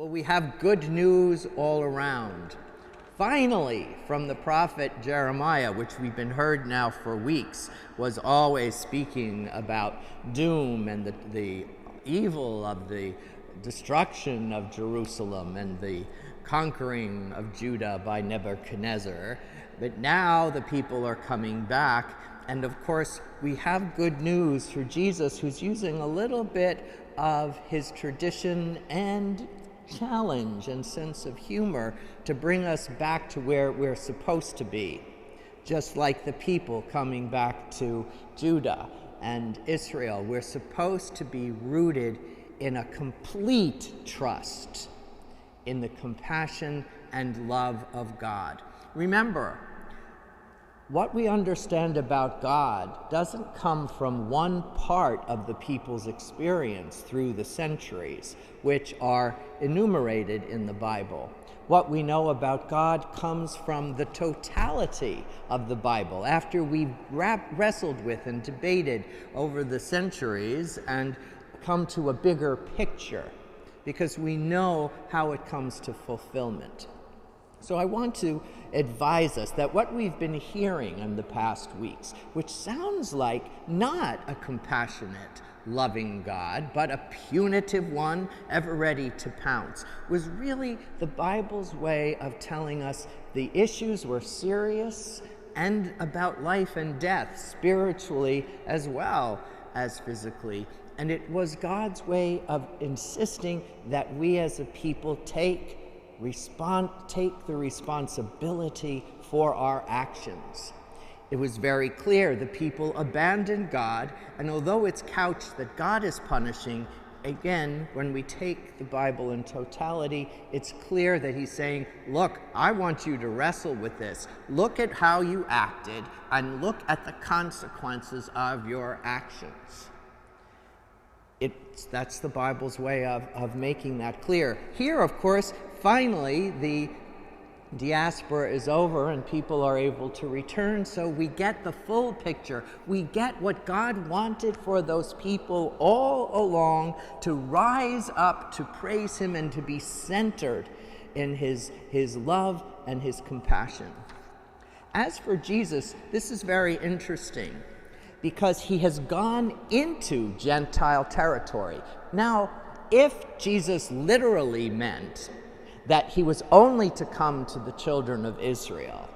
Well, we have good news all around. Finally, from the prophet Jeremiah, which we've been heard now for weeks, was always speaking about doom and the evil of the destruction of Jerusalem and the conquering of Judah by Nebuchadnezzar. But now the people are coming back, and of course we have good news for Jesus, who's using a little bit of his tradition and challenge and sense of humor to bring us back to where we're supposed to be, just like the people coming back to Judah and Israel. We're supposed to be rooted in a complete trust in the compassion and love of God. Remember, what we understand about God doesn't come from one part of the people's experience through the centuries, which are enumerated in the Bible. What we know about God comes from the totality of the Bible, after we've wrestled with and debated over the centuries and come to a bigger picture, because we know how it comes to fulfillment. So I want to advise us that what we've been hearing in the past weeks, which sounds like not a compassionate, loving God, but a punitive one, ever ready to pounce, was really the Bible's way of telling us the issues were serious and about life and death, spiritually as well as physically. And it was God's way of insisting that we as a people take the responsibility for our actions. It was very clear the people abandoned God, and although it's couched that God is punishing, again, when we take the Bible in totality, it's clear that he's saying, look, I want you to wrestle with this. Look at how you acted, and look at the consequences of your actions. That's the Bible's way of making that clear. Here, of course, finally, the diaspora is over and people are able to return, so we get the full picture. We get what God wanted for those people all along, to rise up, to praise him, and to be centered in his love and his compassion. As for Jesus, this is very interesting, because he has gone into Gentile territory. Now, if Jesus literally meant that he was only to come to the children of Israel,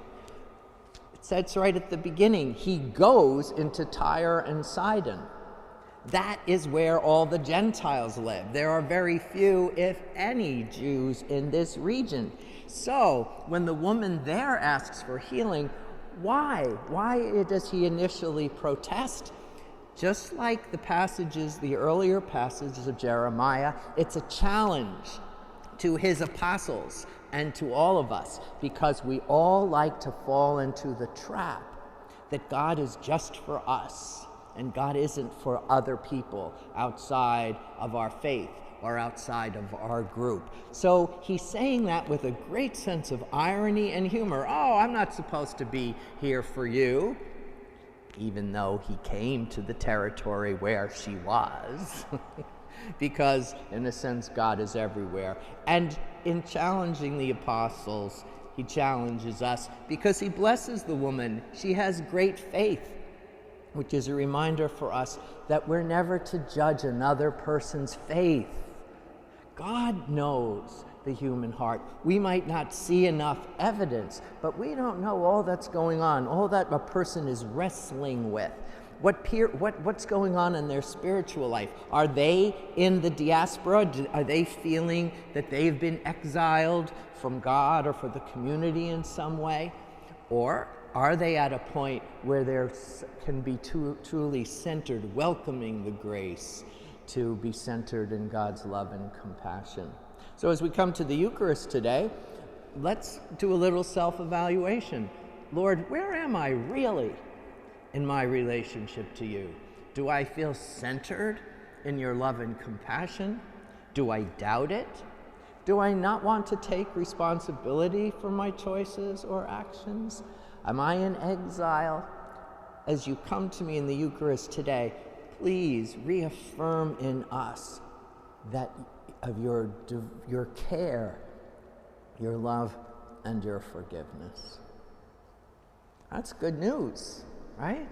it says right at the beginning, he goes into Tyre and Sidon. That is where all the Gentiles live. There are very few, if any, Jews in this region. So when the woman there asks for healing, why? Why does he initially protest? Just like the earlier passages of Jeremiah, it's a challenge to his apostles and to all of us, because we all like to fall into the trap that God is just for us and God isn't for other people outside of our faith or outside of our group. So he's saying that with a great sense of irony and humor. Oh, I'm not supposed to be here for you, even though he came to the territory where she was. Because, in a sense, God is everywhere. And in challenging the apostles, he challenges us because he blesses the woman. She has great faith, which is a reminder for us that we're never to judge another person's faith. God knows the human heart. We might not see enough evidence, but we don't know all that's going on, all that a person is wrestling with. What's going on in their spiritual life? Are they in the diaspora? Are they feeling that they've been exiled from God or for the community in some way? Or are they at a point where they can be truly centered, welcoming the grace to be centered in God's love and compassion? So as we come to the Eucharist today, let's do a little self-evaluation. Lord, where am I really in my relationship to you? Do I feel centered in your love and compassion? Do I doubt it? Do I not want to take responsibility for my choices or actions? Am I in exile? As you come to me in the Eucharist today, please reaffirm in us of your care, your love, and your forgiveness. That's good news, right?